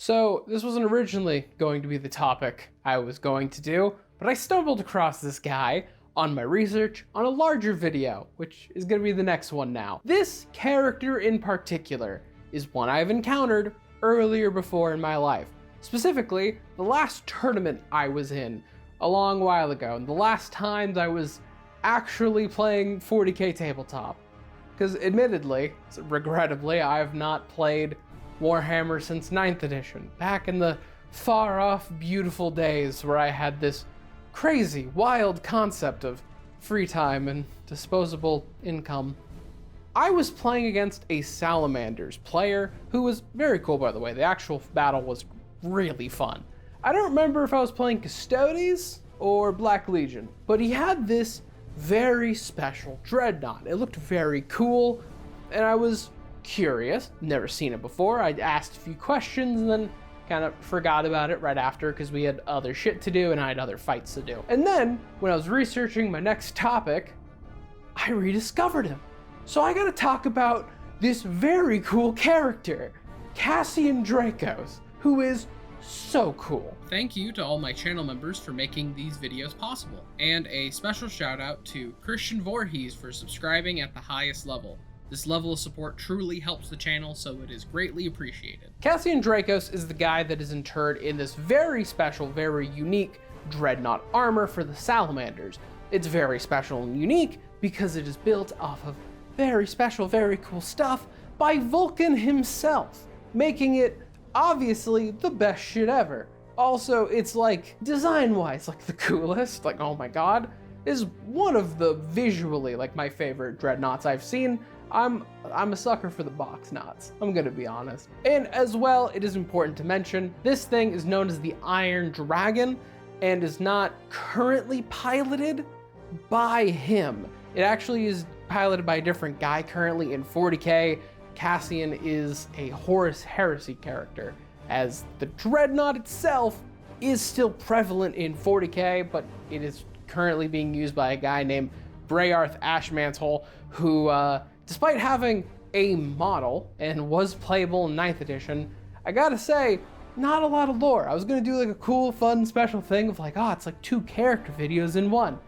So this wasn't originally going to be the topic I was going to do, but I stumbled across this guy on my research on a larger video, which is going to be the next one now. This character in particular is one I've encountered earlier before in my life. Specifically, the last tournament I was in a long while ago, and the last times I was actually playing 40k tabletop. Because admittedly, regrettably, I have not played Warhammer since 9th edition, back in the far off beautiful days where I had this crazy, wild concept of free time and disposable income. I was playing against a Salamanders player who was very cool, by the way. The actual battle was really fun. I don't remember if I was playing Custodes or Black Legion, but he had this very special Dreadnought. It looked very cool, and I was curious, never seen it before. I asked a few questions and then kind of forgot about it right after because we had other shit to do and I had other fights to do. And then when I was researching my next topic, I rediscovered him. So I gotta talk about this very cool character, Cassian Dracos, who is so cool. Thank you to all my channel members for making these videos possible. And a special shout out to Christian Voorhees for subscribing at the highest level. This level of support truly helps the channel, so it is greatly appreciated. Cassian Dracos is the guy that is interred in this very special, very unique Dreadnought armor for the Salamanders. It's very special and unique because it is built off of very special, very cool stuff by Vulcan himself, making it obviously the best shit ever. Also, it's like, design-wise, like the coolest, like, oh my god, is one of the visually, like, my favorite Dreadnoughts I've seen. I'm a sucker for the box knots, I'm gonna be honest. And as well, it is important to mention, this thing is known as the Iron Dragon and is not currently piloted by him. It actually is piloted by a different guy currently in 40k. Cassian is a Horus Heresy character, as the Dreadnought itself is still prevalent in 40k, but it is currently being used by a guy named bray'arth Ashmantle, who, despite having a model and was playable in 9th edition, I gotta say, not a lot of lore. I was gonna do like a cool, fun, special thing of like, oh, it's like 2 character videos in one.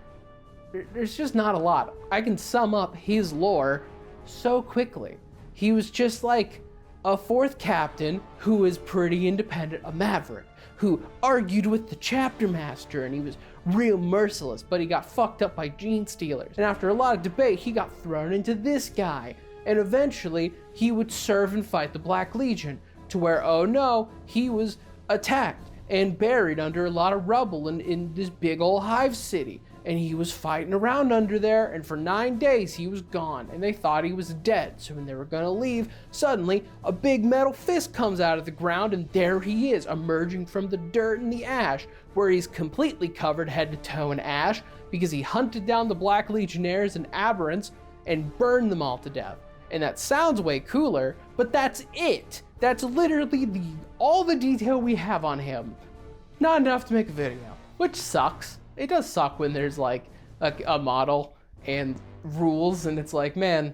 There's just not a lot. I can sum up his lore so quickly. He was just like a 4th captain who was pretty independent, a maverick, who argued with the chapter master, and he was real merciless, but he got fucked up by gene stealers. And after a lot of debate, he got thrown into this guy. And eventually, he would serve and fight the Black Legion, to where, oh no, he was attacked and buried under a lot of rubble in this big old hive city. And he was fighting around under there, and for 9 days he was gone, and they thought he was dead. So when they were gonna leave, suddenly a big metal fist comes out of the ground, and there he is, emerging from the dirt and the ash, where he's completely covered head to toe in ash, because he hunted down the Black Legionnaires and aberrants and burned them all to death. And that sounds way cooler, but that's it. That's literally all the detail we have on him. Not enough to make a video, which sucks. It does suck when there's like a model and rules and it's like, man,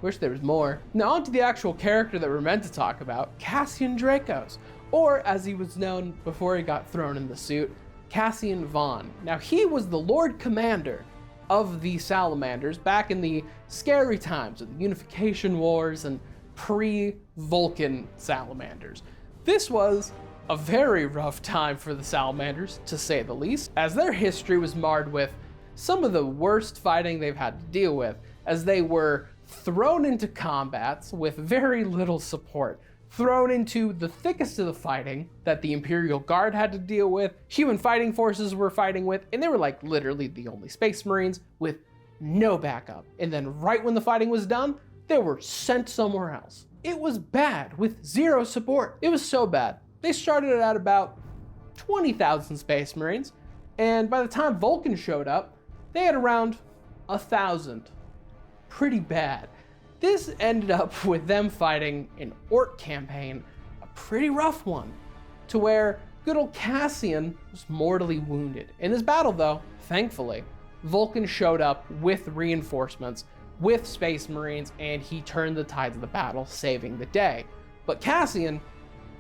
wish there was more. Now on to the actual character that we're meant to talk about, Cassian Dracos, or as he was known before he got thrown in the suit, Cassian Vaughn. Now he was the Lord Commander of the Salamanders back in the scary times of the Unification Wars and pre-Vulcan Salamanders. This was a very rough time for the Salamanders, to say the least, as their history was marred with some of the worst fighting they've had to deal with, as they were thrown into combats with very little support, thrown into the thickest of the fighting that the Imperial Guard had to deal with, human fighting forces were fighting with, and they were like literally the only Space Marines with no backup. And then right when the fighting was done, they were sent somewhere else. It was bad with zero support. It was so bad. They started at about 20,000 Space Marines, and by the time Vulcan showed up, they had around 1,000. Pretty bad. This ended up with them fighting an Orc campaign, a pretty rough one, to where good old Cassian was mortally wounded. In this battle though, thankfully, Vulcan showed up with reinforcements, with Space Marines, and he turned the tides of the battle, saving the day. But Cassian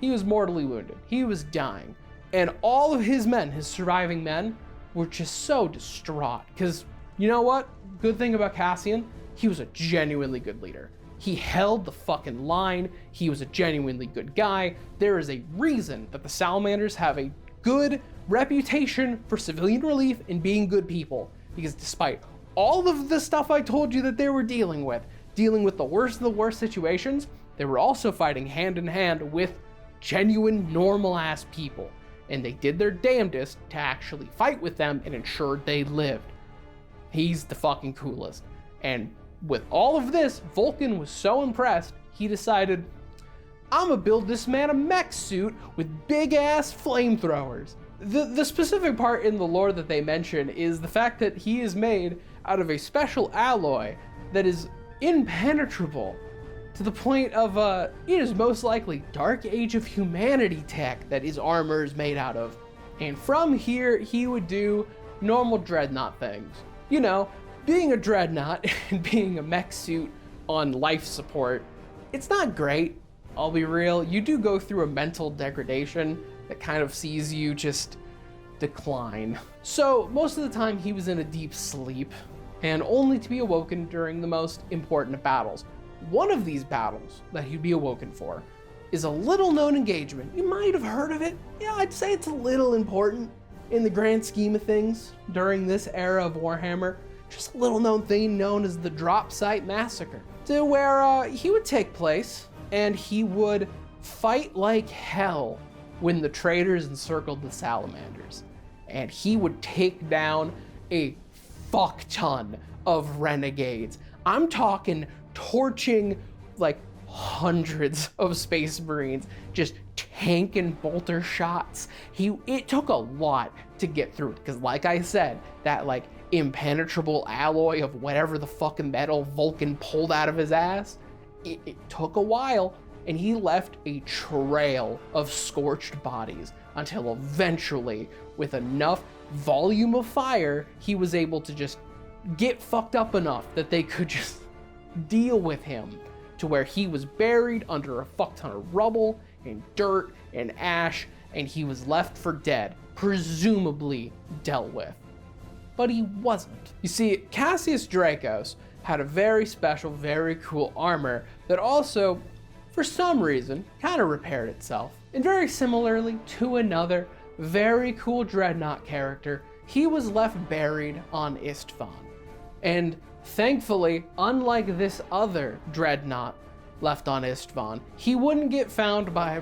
He was mortally wounded. He was dying. And all of his men, his surviving men, were just so distraught. Because, you know what? Good thing about Cassian, he was a genuinely good leader. He held the fucking line. He was a genuinely good guy. There is a reason that the Salamanders have a good reputation for civilian relief and being good people. Because despite all of the stuff I told you that they were dealing with the worst of the worst situations, they were also fighting hand in hand with genuine, normal-ass people. And they did their damnedest to actually fight with them and ensure they lived. He's the fucking coolest. And with all of this, Vulcan was so impressed, he decided, I'm gonna build this man a mech suit with big-ass flamethrowers. The specific part in the lore that they mention is the fact that he is made out of a special alloy that is impenetrable to the point of, it is most likely Dark Age of Humanity tech that his armor is made out of. And from here, he would do normal Dreadnought things. You know, being a Dreadnought and being a mech suit on life support, it's not great, I'll be real. You do go through a mental degradation that kind of sees you just decline. So most of the time he was in a deep sleep, and only to be awoken during the most important battles. One of these battles that he'd be awoken for is a little known engagement. You might have heard of it. Yeah, I'd say it's a little important in the grand scheme of things during this era of Warhammer. Just a little known thing known as the Drop Site Massacre, to where he would take place and he would fight like hell when the traitors encircled the Salamanders. And he would take down a fuck ton of renegades. I'm talking torching like hundreds of Space Marines, just tanking bolter shots. It took a lot to get through it, because like I said, that like impenetrable alloy of whatever the fucking metal Vulcan pulled out of his ass, it took a while, and he left a trail of scorched bodies until eventually, with enough volume of fire, he was able to just get fucked up enough that they could just deal with him, to where he was buried under a fuck ton of rubble and dirt and ash, and he was left for dead, presumably dealt with. But he wasn't. You see, Cassius Dracos had a very special, very cool armor that also, for some reason, kind of repaired itself. And very similarly to another very cool Dreadnought character, he was left buried on Istvan. And thankfully, unlike this other Dreadnought left on Istvan, he wouldn't get found by,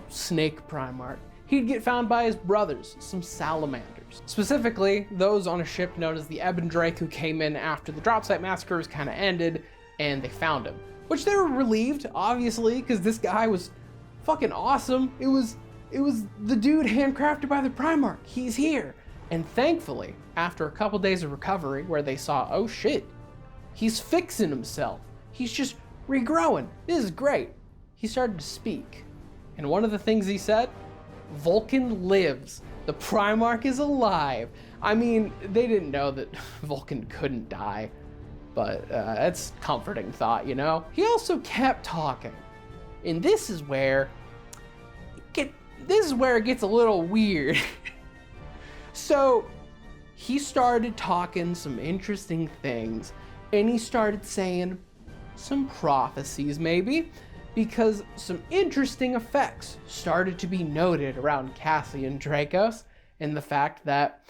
Snake Primarch. He'd get found by his brothers, some Salamanders. Specifically, those on a ship known as the Ebon Drake, who came in after the Drop Site Massacre was kind of ended, and they found him. Which they were relieved, obviously, because this guy was fucking awesome. It was the dude handcrafted by the Primarch. He's here. And thankfully, after a couple days of recovery where they saw, oh shit, he's fixing himself. He's just regrowing. This is great. He started to speak. And one of the things he said, Vulcan lives. The Primarch is alive. I mean, they didn't know that Vulcan couldn't die, but that's comforting thought, you know? He also kept talking. And this is where it gets a little weird. So he started talking some interesting things, and he started saying some prophecies maybe, because some interesting effects started to be noted around Cassian Dracos, and the fact that,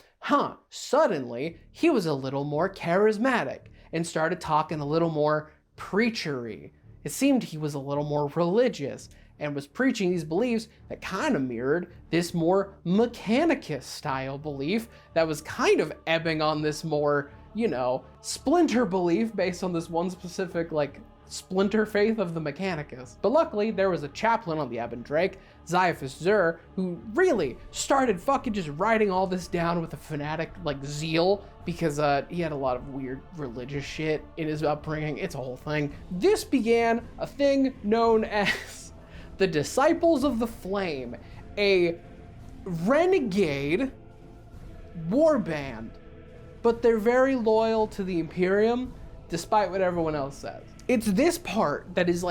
suddenly he was a little more charismatic and started talking a little more preachery. It seemed he was a little more religious and was preaching these beliefs that kind of mirrored this more Mechanicus style belief that was kind of ebbing on this more, splinter belief based on this one specific, splinter faith of the Mechanicus. But luckily, there was a chaplain on the Ebon Drake, Xiophas Zur, who really started fucking just writing all this down with a fanatic, zeal, because he had a lot of weird religious shit in his upbringing. It's a whole thing. This began a thing known as the Disciples of the Flame, a renegade warband, but they're very loyal to the Imperium, despite what everyone else says. It's this part that is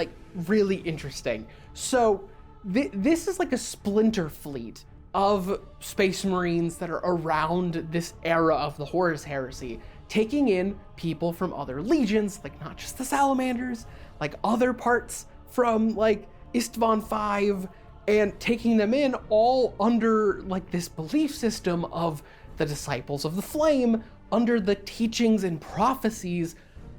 really interesting. So This is like a splinter fleet of Space Marines that are around this era of the Horus Heresy, taking in people from other legions, like not just the Salamanders, like other parts from like Istvan V, and taking them in all under like this belief system of the Disciples of the Flame, under the teachings and prophecies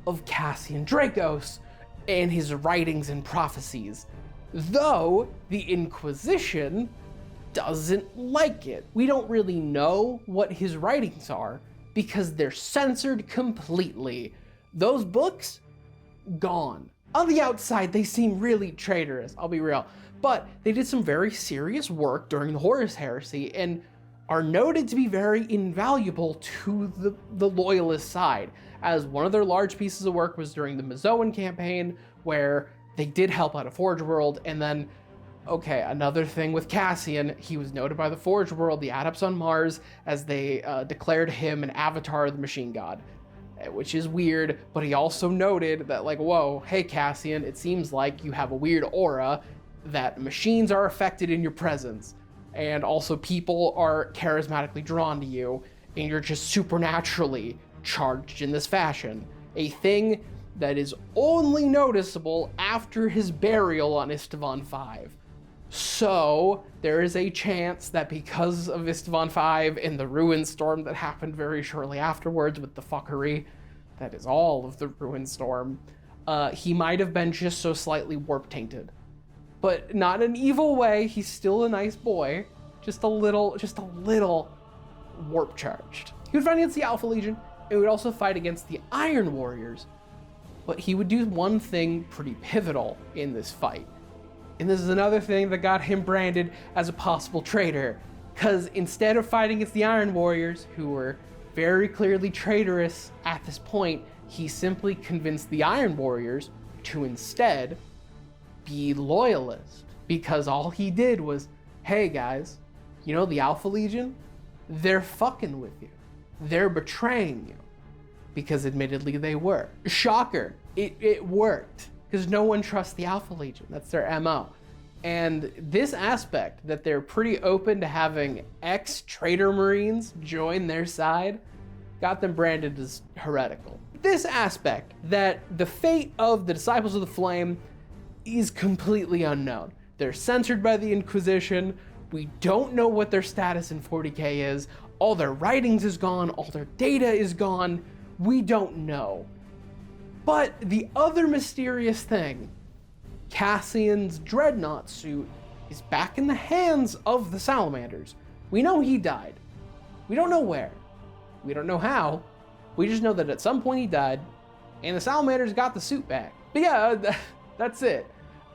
of Cassian Dracos and his writings and prophecies. Though the Inquisition doesn't like it. We don't really know what his writings are because they're censored completely. Those books, gone. On the outside, they seem really traitorous, I'll be real. But they did some very serious work during the Horus Heresy and are noted to be very invaluable to the loyalist side, as one of their large pieces of work was during the Mazoan campaign, where they did help out a Forge World. And then, okay, another thing with Cassian, he was noted by the Forge World, the Adepts on Mars, as they declared him an avatar of the Machine God, which is weird. But he also noted that, like, whoa, hey Cassian, it seems like you have a weird aura, that machines are affected in your presence, and also people are charismatically drawn to you, and you're just supernaturally charged in this fashion. A thing that is only noticeable after his burial on Istvan V. So there is a chance that because of Istvan V and the Ruin Storm that happened very shortly afterwards with the fuckery, that is all of the Ruin Storm, he might have been just so slightly warp tainted. But not in an evil way, he's still a nice boy, just a little warp charged. He would fight against the Alpha Legion, and he would also fight against the Iron Warriors. But he would do one thing pretty pivotal in this fight. And this is another thing that got him branded as a possible traitor. Because instead of fighting against the Iron Warriors, who were very clearly traitorous at this point, he simply convinced the Iron Warriors to instead be loyalist. Because all he did was, hey guys, you know the Alpha Legion? They're fucking with you. They're betraying you. Because admittedly they were. Shocker, it worked. Because no one trusts the Alpha Legion. That's their MO. And this aspect, that they're pretty open to having ex-traitor Marines join their side, got them branded as heretical. This aspect, that the fate of the Disciples of the Flame is completely unknown. They're censored by the Inquisition. We don't know what their status in 40k is. All their writings is gone. All their data is gone. We don't know. But the other mysterious thing, Cassian's Dreadnought suit is back in the hands of the Salamanders. We know he died. We don't know where. We don't know how. We just know that at some point he died, and the Salamanders got the suit back. But yeah, that's it.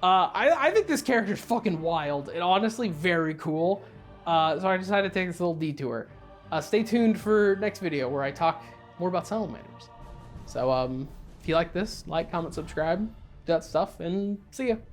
I think this character is fucking wild and honestly very cool. So I decided to take this little detour. Stay tuned for next video where I talk more about Salamanders. So if you like this, like, comment, subscribe, do that stuff, and see ya.